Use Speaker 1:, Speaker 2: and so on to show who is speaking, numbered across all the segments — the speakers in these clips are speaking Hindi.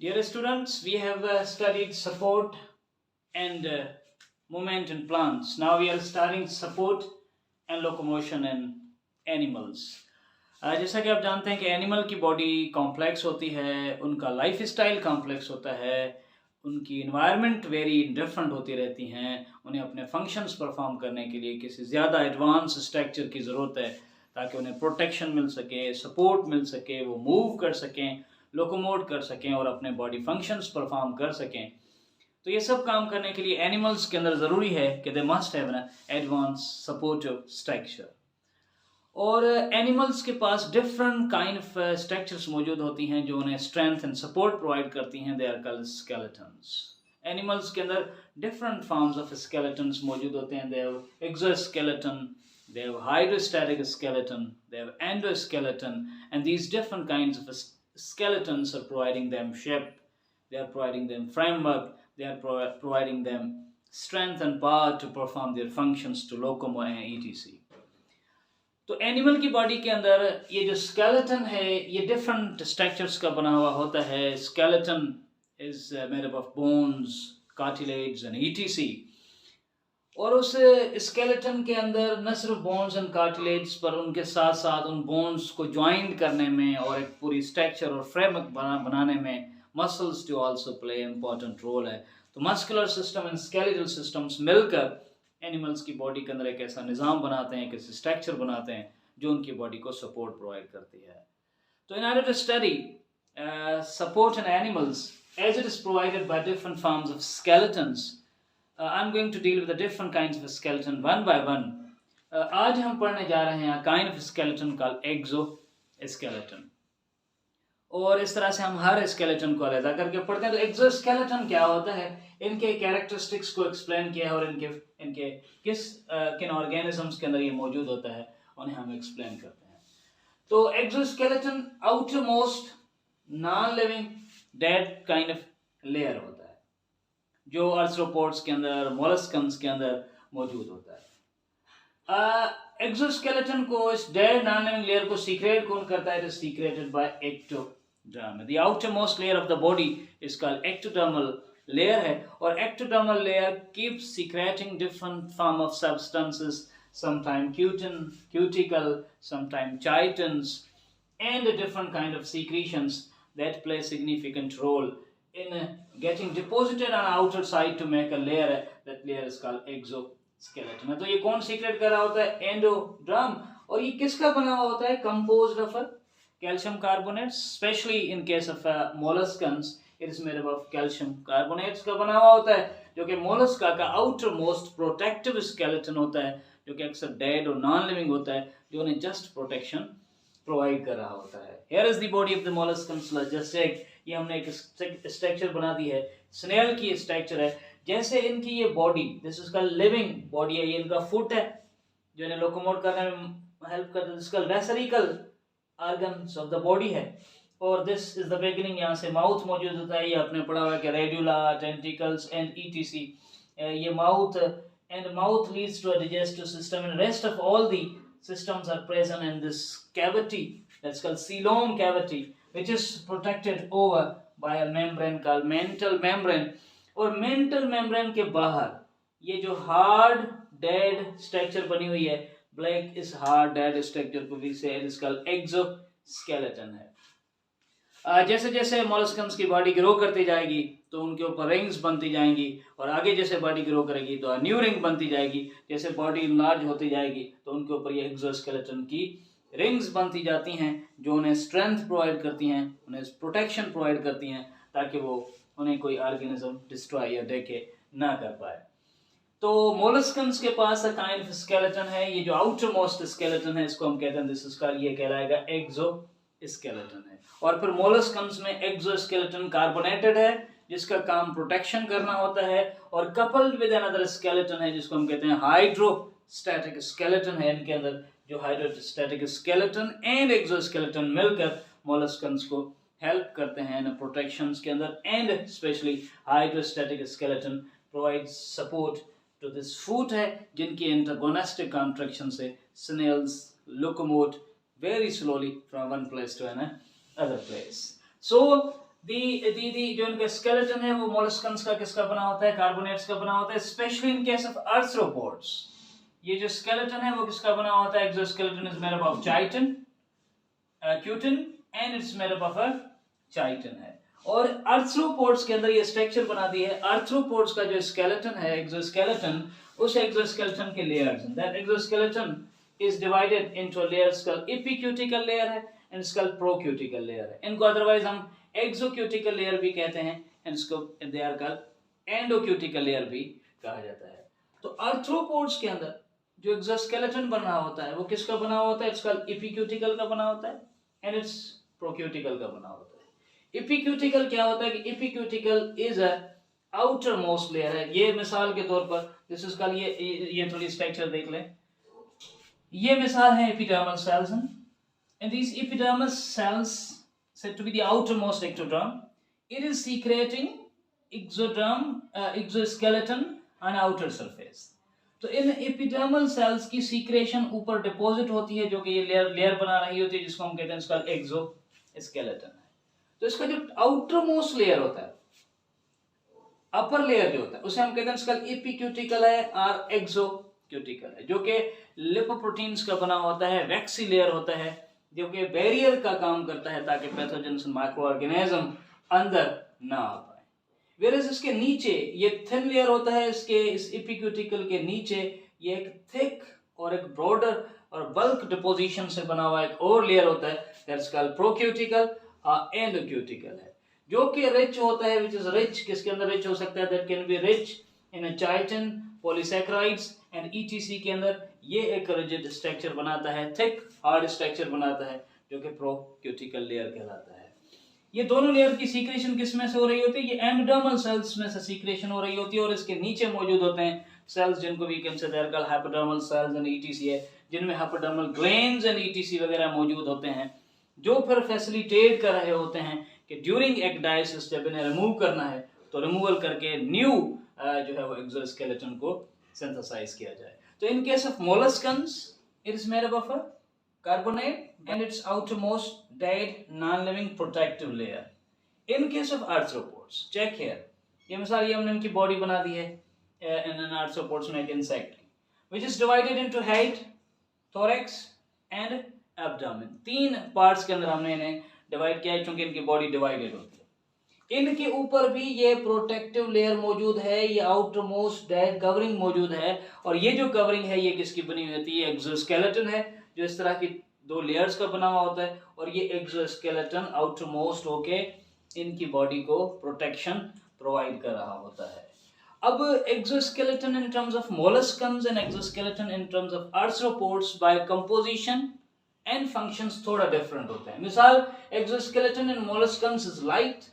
Speaker 1: Dear students, we have studied support and movement in plants. Now we are studying support and locomotion in animals. जैसा कि आप जानते हैं कि एनिमल की बॉडी कॉम्प्लेक्स होती है, उनका लाइफ स्टाइल कॉम्प्लेक्स होता है, उनकी इन्वायरमेंट वेरी डिफरेंट होती रहती हैं, उन्हें अपने फंक्शंस परफॉर्म करने के लिए किसी ज़्यादा एडवांस स्ट्रक्चर की ज़रूरत है ताकि उन्हें प्रोटेक्शन मिल सके, सपोर्ट मिल सके, वो मूव कर सकें, लोकोमोट कर सकें और अपने बॉडी फंक्शंस परफॉर्म कर सकें। तो ये सब काम करने के लिए एनिमल्स के अंदर ज़रूरी है कि they must have an advance supportive structure. और एनिमल्स के पास डिफरेंट काइंड ऑफ स्ट्रक्चर्स मौजूद होती हैं जो उन्हें स्ट्रेंथ एंड सपोर्ट प्रोवाइड करती हैं। They are called skeletons. Animals के अंदर डिफरेंट फॉर्म्स ऑफ स्केलेटन्स मौजूद होते हैं। They have exoskeleton, they have hydrostatic skeleton, they have endoskeleton, and these different kinds of skeletons are providing them shape, they are providing them framework, they are providing them strength and power to perform their functions to locomote and etc. तो एनिमल की बॉडी के अंदर ये जो स्केलेटन है ये डिफरेंट स्ट्रक्चर्स का बना हुआ होता है। Skeleton is made up of bones, cartilage and etc. और उस स्केलेटन के अंदर न सिर्फ बोन्स एंड कार्टिलेज पर उनके साथ साथ उन बोन्स को ज्वाइंट करने में और एक पूरी स्ट्रक्चर और फ्रेमवर्क बनाने में मसल्स जो आल्सो प्ले इम्पॉर्टेंट रोल है। तो muscular system and skeletal systems मिलकर एनिमल्स की बॉडी के अंदर एक ऐसा निज़ाम बनाते हैं, एक ऐसे स्ट्रक्चर बनाते हैं जो उनकी बॉडी को सपोर्ट प्रोवाइड करती है। तो in order to study support in animals as it is provided by different forms of skeletons, I'm going to deal with the different kinds of skeleton one by one. आज हम पढ़ने जा रहे हैं kind of skeleton called exoskeleton, और इस तरह से हम हर skeleton को अलग करके पढ़ते हैं। तो exoskeleton क्या होता है, इनके characteristics को explain किया है और इनके किन organisms के अंदर ये मौजूद होता है उन्हें हम explain करते हैं। तो exoskeleton outermost non-living dead kind of layer होता है जो आर्थ्रोपोड्स के अंदर, मोलस्कन्स के अंदर मौजूद होता है। एक्सोस्केलेटन को, इस डेड नॉन लिविंग लेयर को सीक्रेट कौन करता है? It is secreted by ectoderm. The outer most layer of the body is called ectodermal layer है, और ectodermal layer keeps secreting different form of substances, sometime cuticle, sometimes chitins, and a different kind of secretions that play significant role in getting deposited on outer side to make a layer. That layer is called exoskeleton. तो ये कौन सीक्रेट कर रहा होता है? एंडोडर्म। और ये किसका बना हुआ होता है? Composed of calcium carbonate, specially in case of molluscans it is made of calcium carbonates का बना हुआ होता है, जो कि मोलस्का का आउटर मोस्ट प्रोटेक्टिव स्केलेटन होता है, जो कि अक्सर डेड और नॉन लिविंग होता है, जो उन्हें जस्ट प्रोटेक्शन प्रोवाइड कर रहा होता है। Here is the body of the molluscans. Just एक ये हमने एक स्ट्रक्चर बना दी है, स्नेल की स्ट्रक्चर है। जैसे इनकी ये body, this is called living body है, ये इनका फुट है जो इन्हें लोकोमोट करने में हेल्प करता है, this called visceral organs of the body है। और दिस इज द बिगिनिंग, यहाँ से माउथ मौजूद होता है, ये आपने पढ़ा हुआ है कि रेड्यूला, टेंटिकल्स एंड etc. ये mouth leads to a digestive system, and rest of all the systems are present in this cavity that's called coelom cavity, which is protected over by a membrane called mental membrane. और mental membrane के बाहर ये जो hard dead structure बनी हुई है, black is hard dead structure को भी से it is called exoskeleton है। जैसे जैसे मोलस्कन्स की बॉडी ग्रो करती जाएगी तो उनके ऊपर रिंग्स बनती जाएंगी, और आगे जैसे बॉडी ग्रो करेगी तो न्यू रिंग बनती जाएगी। जैसे बॉडी लार्ज होती जाएगी तो उनके ऊपर ये एक्सोस्केलेटन की रिंग्स बनती जाती हैं जो उन्हें स्ट्रेंथ प्रोवाइड करती हैं, उन्हें प्रोटेक्शन प्रोवाइड करती हैं ताकि वो उन्हें कोई ऑर्गेनिज्म डिस्ट्रॉय या डेके ना कर पाए। तो मोलस्कन्स के पास काइंड ऑफ स्केलेटन है, ये जो आउटर मोस्ट स्केलेटन है इसको हम कहते हैं दिस इसका ये कहलाएगा एक्सोस्केलेटन है। और फिर मोलस्कन्स में एक्सोस्केलेटन कार्बोनेटेड है जिसका काम प्रोटेक्शन करना होता है, और कपल्ड विद अनदर स्केलेटन है जिसको हम कहते हैं हाइड्रोस्टैटिक स्केलेटन है। इनके अंदर जो हाइड्रोस्टैटिक स्केलेटन एंड एक्सोस्केलेटन मिलकर मोलस्कन्स को हेल्प करते हैं इन प्रोटेक्शंस के अंदर, and specially hydrostatic skeleton provides support to this foot है जिनकी इंटरगोनेस्टिक कॉन्ट्रैक्शन से snails locomote very slowly from one place to another place. So जो इनका स्केलेटन है वो मोलस्कन्स का किसका बना होता है, कार्बोनेट्स का बना होता है, specially in case of arthropods. ये जो स्केलेटन है वो किसका बना होता है, exoskeleton is made up of chitin, cutin and it's made up of chitin है। और आर्थ्रोपोड्स के अंदर ये स्ट्रक्चर बना दी है। आर्थ्रोपोड्स का जो स्केलेटन है, एक्सोस्केलेटन, उस एक्सोस्केलेटन के layers, that exoskeleton is divided into layers का एपिक्यूटिकल लेयर है एंड इसका प्रोक्यूटिकल लेयर है। इनको अदरवाइज हम एक्सोक्यूटिकल लेयर भी कहते हैं एंड इसको दे आर कॉल्ड एंडोक्यूटिकल लेयर भी कहा जाता है। तो आर्थ्रोपोड्स के अंदर जो एक्सोस्केलेटन बना होता है वो किसका बना होता है, इसका एपिक्यूटिकल का बना होता है एंड इट्स प्रोक्यूटिकल का बना होता है। एपिक्यूटिकल क्या होता है कि epicuticle is a outer most layer है। ये मिसाल के तौर पर दिस इज कॉल्ड, ये थोड़ी स्ट्रक्चर देख लें, ये मिसाल है epidermal cells and these epidermal cells said to be the outermost ectoderm. It is secreting exoskeleton on outer surface. तो इन एपिडर्मल सेल्स की सीक्रेशन ऊपर डिपॉजिट होती है जो कि ये लेयर बना रही होती है जिसको हम कहते हैं इसका एक्सोस्केलेटन है। तो इसका जो आउटर मोस्ट लेयर होता है, अपर लेयर जो होता है उसे हम कहते हैं इसका एपिक्यूटिकल है और एक्सोक्यूटिकल है, जो कि लिपोप्रोटीन्स का बना होता है, वैक्सी लेयर होता है जो कि बैरियर का काम करता है ताकि पैथोजेंस माइक्रो ऑर्गेनिज्म अंदर ना आ पाए। वेरस इसके नीचे ये थिन लेयर होता है, इसके इस एपिक्यूटिकल के नीचे ये एक थिक और एक ब्रॉडर और बल्क डिपोजिशन से बना हुआ एक और लेयर होता है, दैट्स कॉल्ड प्रोक्यूटिकल और एंडोक्यूटिकल है, जो कि रिच होता है, विच इज रिच, किसके अंदर रिच हो सकता है, that can be rich in chitin, polysaccharides and etc के अंदर ये एक रिजिड स्ट्रक्चर बनाता है, थिक हार्ड स्ट्रक्चर बनाता है जो कि प्रोक्यूटिकल लेयर कहलाता है। ये दोनों लेयर की सीक्रेशन किस में से हो रही होती है, ये एंडोडर्मल सेल्स में से सीक्रेशन हो रही होती है और इसके नीचे मौजूद होते हैं सेल्स जिनको भी कंसीडर कर हाइपोडर्मल सेल्स एंड ईटीसी है, जिनमें हाइपोडर्मल ग्लैंड्स एंड ईटीसी वगैरह मौजूद होते हैं, जो फिर फैसिलिटेट कर रहे होते हैं कि ड्यूरिंग एक्डाइसिस जब इन्हें रिमूव करना है तो रिमूवल करके न्यू जो है वो एक्सोस्केलेटन को सिंथेसाइज किया जाए। तो in case of molluscans it is made up of a carbonate and its outermost dead non-living protective layer. In case of arthropods, check here, ये मिसाल ये हमने इनकी बॉडी बना दी है in an arthropods में एक insect which is divided into head, thorax and abdomen. 3 parts के अंदर हमने इन्हें डिवाइड किया है क्योंकि इनकी बॉडी डिवाइडेड होती है। इनके ऊपर भी ये प्रोटेक्टिव लेयर मौजूद है, ये आउटर मोस्ट डेड कवरिंग मौजूद है और ये जो कवरिंग है ये किसकी बनी हुई होती है, एक्सोस्केलेटन है जो इस तरह की 2 लेयर्स का बना हुआ होता है और ये एक्सोस्केलेटन आउटर मोस्ट होके इनकी बॉडी को प्रोटेक्शन प्रोवाइड कर रहा होता है। अब exoskeleton in terms of molluscans and exoskeleton in terms of arthropods by composition and functions थोड़ा डिफरेंट होते हैं। मिसाल exoskeleton in molluscans is light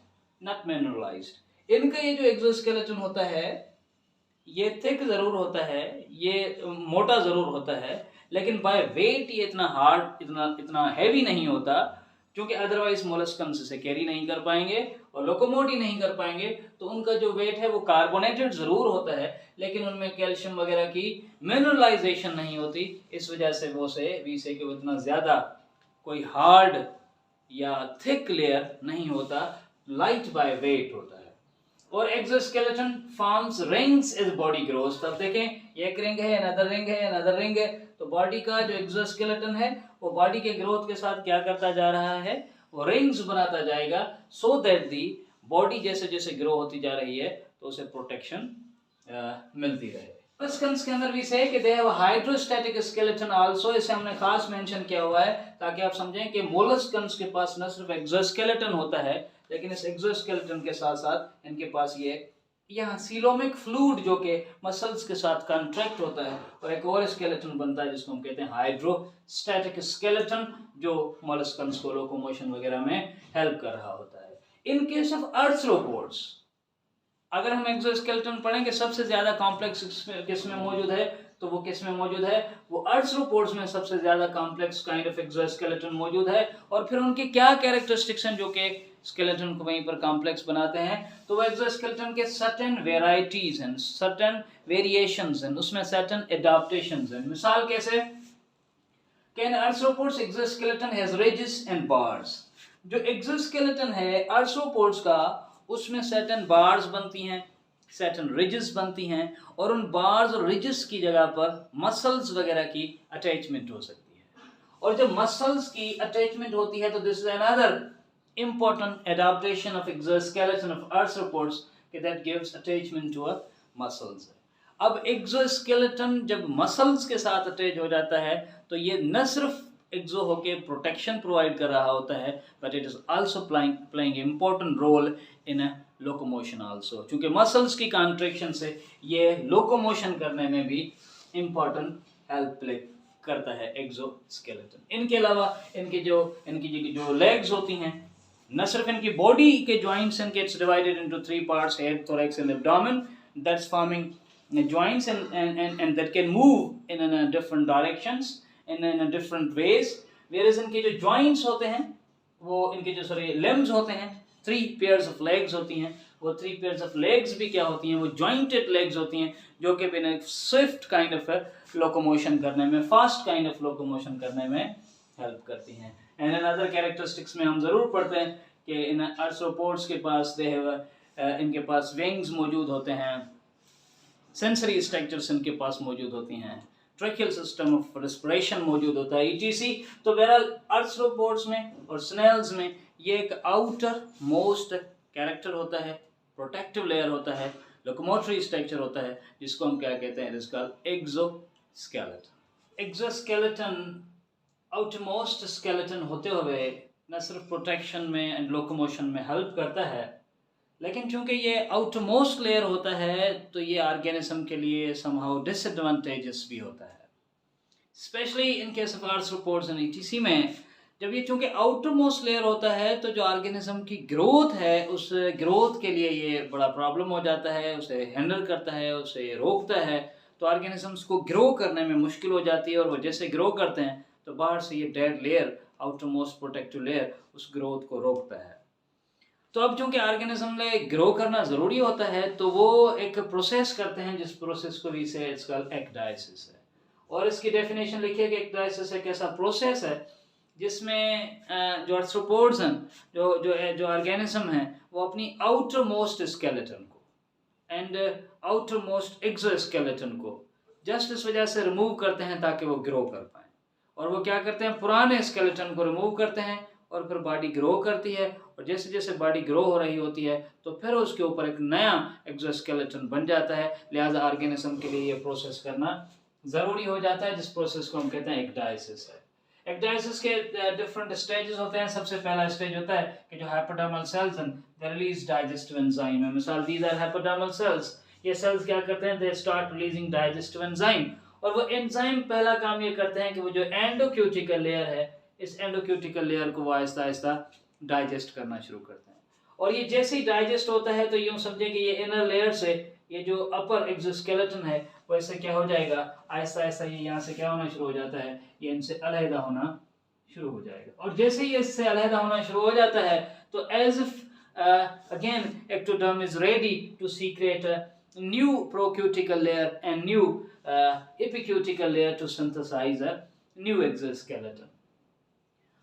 Speaker 1: not mineralized. इनका ये जो एक्सोस्केलेटन होता है ये थिक जरूर होता है, ये मोटा जरूर होता है, लेकिन बाय वेट ये इतना हार्ड इतना हैवी नहीं होता क्योंकि अदरवाइज मोलस्कन्स इसे कैरी नहीं कर पाएंगे और लोकोमोट ही नहीं कर पाएंगे। तो उनका जो वेट है वो कार्बोनेटेड जरूर होता है लेकिन उनमें कैल्शियम वगैरह की मिनरलाइजेशन नहीं होती, इस वजह से वो इतना ज्यादा कोई हार्ड या थिक लेयर नहीं होता, लाइट बाय वेट होता है। और exoskeleton forms rings as body grows. तब देखें एक रिंग है, अनदर रिंग है, अनदर रिंग है, तो बॉडी का जो एक्सोस्केलेटन है वो बॉडी के ग्रोथ के साथ क्या करता जा रहा है, वो रिंग्स बनाता जाएगा सो दैट दी बॉडी जैसे जैसे ग्रो होती जा रही है तो उसे प्रोटेक्शन मिलती रहे। मोलस्कन्स के अंदर भी से कि they have hydrostatic skeleton also, इसे हमने खास मेंशन किया हुआ है ताकि आप समझें कि मोलस्कन्स के पास न सिर्फ एक्सोस्केलेटन होता है लेकिन इस एक्सोस्केलेटन के साथ साथ इनके पास ये यहाँ सीलोमिक फ्लूइड जो कि मसल्स के साथ कॉन्ट्रैक्ट होता है और एक और स्केलेटन बनता है जिसको हम कहते हैं हाइड्रोस्टैटिक स्केलेटन, जो मोलस्कन्स को लोकोमोशन वगैरह में हेल्प कर रहा होता है। इन केस ऑफ आर्थ्रोपोड्स अगर हम एक्सोस्केलेटन पढ़ेंगे सबसे ज्यादा कॉम्प्लेक्स किस में मौजूद है, तो वो किस में मौजूद है, वो आर्थ्रोपोड्स में सबसे ज्यादा कॉम्प्लेक्स काइंड ऑफ एक्सोस्केलेटन मौजूद है। और फिर उनके क्या कैरेक्टरिस्टिक्स हैं जो कि स्केलेटन को वहीं पर कॉम्प्लेक्स बनाते हैं, तो वो एक्सोस्केलेटन के सर्टेन वेराइटीज हैं, सर्टेन वेरिएशंस हैं, उसमें सर्टेन एडाप्टेशंस हैं। मिसाल कैसे, can arthropods exoskeleton has ridges and bars, जो एक्सोस्केलेटन है आर्थ्रोपोड्स का, उसमें सर्टेन बार्स बनती हैं, सर्टेन रिजेस बनती हैं, और उन बार्स और रिजेस की जगह पर मसल्स वगैरह की अटैचमेंट हो सकती है। और जब मसल्स की अटैचमेंट होती है तो this is another important adaptation of exoskeleton of arthropods that gives attachment to a muscles। अब exoskeleton जब muscles के साथ अटैच हो जाता है तो ये न सिर्फ एक्सो होके प्रोटेक्शन प्रोवाइड कर रहा होता है, but it is also playing important role in locomotion also, क्योंकि मसल्स की कॉन्ट्रैक्शन से ये लोकोमोशन करने में भी इम्पोर्टेंट हेल्प प्ले करता है एक्सोस्केलेटन। इनके अलावा इनकी जो लेग्स होती हैं, न सिर्फ इनकी बॉडी के जॉइंट्स इनके, it's divided into 3 parts, head, thorax and abdomen, that's forming joints and that can move in different directions in different ways, whereas इनके जो joints होते हैं वो इनके जो limbs होते हैं, 3 pairs of legs होती हैं, वो 3 pairs of legs भी क्या होती हैं, वो jointed legs होती हैं, जो कि बिना swift kind of locomotion करने में, fast kind of locomotion करने में help करती हैं। and another characteristics में हम ज़रूर पढ़ते हैं कि इन arthropods के पास इनके पास wings मौजूद होते हैं, सेंसरी स्ट्रक्चर्स इनके पास मौजूद होती हैं, ट्रैकियल सिस्टम ऑफ रेस्पिरेशन मौजूद होता है, ईटीसी। तो बहरहाल आर्थ्रोपोड्स में और स्नेल्स में ये एक आउटर मोस्ट कैरेक्टर होता है, प्रोटेक्टिव लेयर होता है, लोकोमोटरी स्ट्रक्चर होता है, जिसको हम क्या कहते हैं, it called exoskeleton. Exoskeleton outermost skeleton होते हुए न सिर्फ प्रोटेक्शन में एंड लोकोमोशन में हेल्प करता है, लेकिन चूंकि ये आउटरमोस्ट लेयर होता है तो ये ऑर्गेनिज्म के लिए समहाउ डिसएडवांटेजेस भी होता है, specially in case of arthropods and etc में। जब ये चूंकि आउटरमोस्ट लेयर होता है तो जो ऑर्गेनिज्म की ग्रोथ है, उस ग्रोथ के लिए ये बड़ा प्रॉब्लम हो जाता है, उसे हैंडल करता है, उसे रोकता है, तो ऑर्गेनिजम्स को ग्रो करने में मुश्किल हो जाती है, और वो जैसे ग्रो करते हैं तो बाहर से ये dead layer, outermost protective layer, उस ग्रोथ को रोकता है। तो अब चूंकि ऑर्गेनिज्म में ग्रो करना ज़रूरी होता है तो वो एक प्रोसेस करते हैं, जिस प्रोसेस को भी से इट्स कॉल्ड एक्डाइसिस है। और इसकी डेफिनेशन लिखिए कि एक्डाइसिस एक ऐसा प्रोसेस है जिसमें जो आर्थ्रोपोड्स हैं, जो ऑर्गेनिज्म हैं, वो अपनी आउटर मोस्ट स्केलेटन को एंड आउटर मोस्ट एक्सोस्केलेटन को जस्ट इस वजह से रिमूव करते हैं ताकि वो ग्रो कर पाएँ। और वो क्या करते हैं, पुराने स्केलेटन को रिमूव करते हैं, और फिर बॉडी ग्रो करती है, और जैसे जैसे बॉडी ग्रो हो रही होती है तो फिर उसके ऊपर एक नया एक्सोस्केलेटन बन जाता है। लिहाजा ऑर्गेनिज्म के लिए ये प्रोसेस करना ज़रूरी हो जाता है, जिस प्रोसेस को हम कहते हैं एक्डाइसिस है। एक्डाइसिस के डिफरेंट स्टेजेस होते हैं। सबसे पहला स्टेज होता है कि जो हाइपोडर्मल सेल्स हैं दे रिलीज डाइजेस्टिव एंजाइम है। मिसाल दीज आर हाइपोडर्मल सेल्स, ये सेल्स क्या करते हैं, they start releasing digestive enzyme, और वो एंजाइम पहला काम ये करते हैं कि वो जो एंडोक्यूटिकल लेयर है, इस एंडोक्यूटिकल लेयर को वो आहिस्ता आहिस्ता डाइजेस्ट करना शुरू करते हैं। और ये जैसे ही डाइजेस्ट होता है तो यूँ समझे कि ये इनर लेयर से ये जो अपर एक्सोस्केलेटन है वैसे क्या हो जाएगा, आहिस्ता आहिस्ता ये यहाँ से क्या होना शुरू हो जाता है, ये इनसे अलहदा होना शुरू हो जाएगा। और जैसे ही इससे अलहदा होना शुरू हो जाता है तो as if again ectoderm is ready to secrete new procuticle layer and new epicuticle layer to synthesize a new exoskeleton.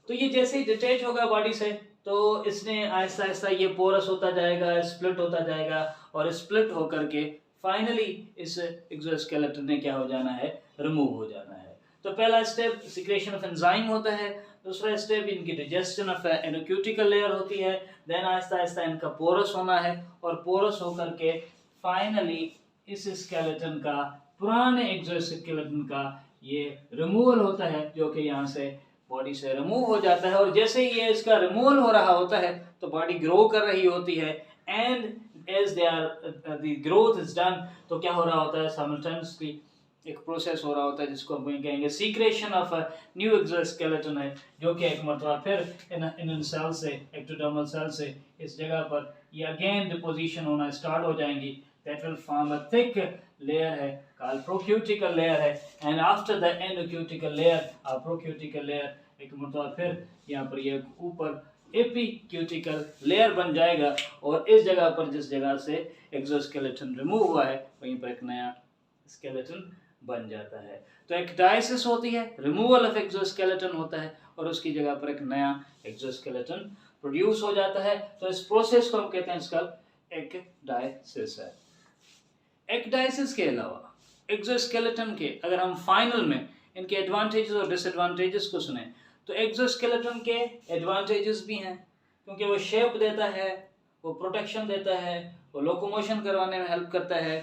Speaker 1: तो ये जैसे ही डिटैच होगा बॉडी से तो इसने आहिस्ता आहिस्ता ये पोरस होता जाएगा, स्प्लिट होता जाएगा, और स्प्लिट होकर के फाइनली इस एक्सोस्केलेटन ने क्या हो जाना है, रिमूव हो जाना है। तो पहला स्टेप सिक्रेशन ऑफ एंजाइम होता है, दूसरा स्टेप इनकी डाइजेशन ऑफ एंडोक्यूटिकल लेयर होती है, देन आहिस्ता आहिस्ता इनका पोरस होना है, और पोरस होकर के फाइनली इस स्केलेटन का, पुराने एक्सोस्केलेटन का ये रिमूवल होता है, जो कि यहाँ से बॉडी से रिमूव हो जाता है। और जैसे ही ये इसका रिमूवल हो रहा होता है तो बॉडी ग्रो कर रही होती है, and as they are the growth is done, तो क्या हो रहा होता है, साइमल्टेनियसली एक प्रोसेस हो रहा होता है जिसको हम कहेंगे सीक्रेशन ऑफ न्यू एक्सोस्केलेटन है, जो कि एक मरतबा फिर इन सेल से, एक्टोडर्मल सेल से इस जगह पर ये अगेन डिपोजिशन होना स्टार्ट हो जाएंगी। That will form a thick layer है called procuticle layer है, and after the endocutical layer or procutical layer एक मरतबा फिर यहाँ पर ये ऊपर एपीक्यूटिकल लेयर बन जाएगा, और इस जगह पर जिस जगह से एक्सोस्केलेटन रिमूव हुआ है वहीं पर एक नया स्केलेटन बन जाता है। तो एक डायसिस होती है, रिमूवल ऑफ एक्सोस्केलेटन होता है, और उसकी जगह पर एक नया एक्सोस्केलेटन प्रोड्यूस हो जाता है। तो इस प्रोसेस को हम कहते हैं इसका एक्डाइसिस है। एक्डाइसिस के अलावा एक्सोस्केलेटन के अगर हम फाइनल में इनके एडवांटेजेस और डिसएडवांटेजेस को सुने तो एक्सोस्केलेटन के एडवांटेजेस भी हैं, क्योंकि वो शेप देता है, वो प्रोटेक्शन देता है, वो लोकोमोशन करवाने में हेल्प करता है,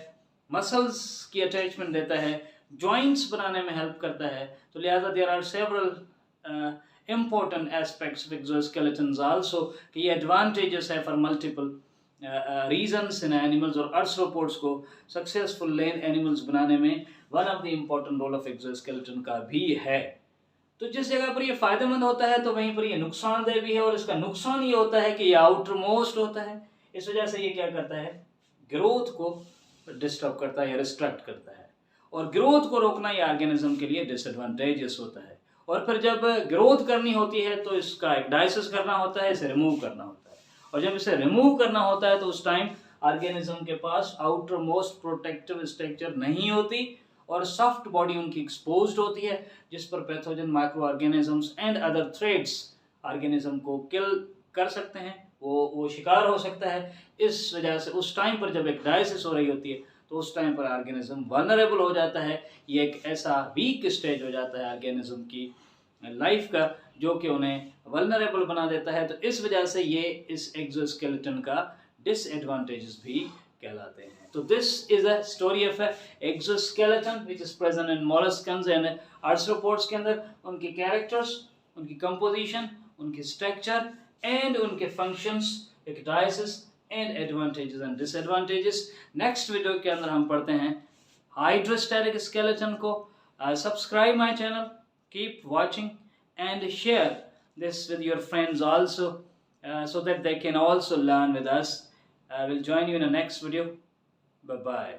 Speaker 1: मसल्स की अटैचमेंट देता है, जॉइंट्स बनाने में हेल्प करता है। तो लिहाजा there are several important aspects of exoskeletons also कि ये advantages है for multiple reasons in animals, और arthropods को successful land animals बनाने में one of the important role of exoskeleton का भी है। तो जिस जगह पर ये फायदेमंद होता है तो वहीं पर ये नुकसानदेह भी है, और इसका नुकसान ये होता है कि ये आउटर मोस्ट होता है, इस वजह से ये क्या करता है, ग्रोथ को डिस्टर्ब करता है या रिस्ट्रक्ट करता है, और ग्रोथ को रोकना ये ऑर्गेनिज्म के लिए डिसएडवांटेजेस होता है। और फिर जब ग्रोथ करनी होती है तो इसका एक्डाइसिस करना होता है, इसे रिमूव करना होता है, और जब इसे रिमूव करना होता है तो उस टाइम ऑर्गेनिज्म के पास आउटर मोस्ट प्रोटेक्टिव स्ट्रक्चर नहीं होती और सॉफ्ट बॉडी उनकी एक्सपोज्ड होती है, जिस पर pathogen micro organisms and other threads organism को किल कर सकते हैं, वो शिकार हो सकता है। इस वजह से उस टाइम पर जब एक्डाइसिस हो रही होती है तो उस टाइम पर ऑर्गेनिज्म वल्नरेबल हो जाता है, ये एक ऐसा वीक स्टेज हो जाता है ऑर्गेनिज्म की लाइफ का जो कि उन्हें वल्नरेबल बना देता है। तो इस वजह से ये इस एक्सोस्केलेटन का डिसएडवांटेजेस भी कहलाते हैं। तो this is a story of exoskeleton which is present in molluscans and arthropods के अंदर, उनके कैरेक्टर्स, उनकी कंपोजिशन, उनके स्ट्रक्चर एंड उनके functions, ecdysis and advantages and disadvantages. Next video के अंदर हम पढ़ते हैं हाइड्रोस्टेरिक स्केलेटन को। Subscribe my channel, keep watching and share this with your friends also so that they can also learn with us. I will join you in the next video. Bye bye.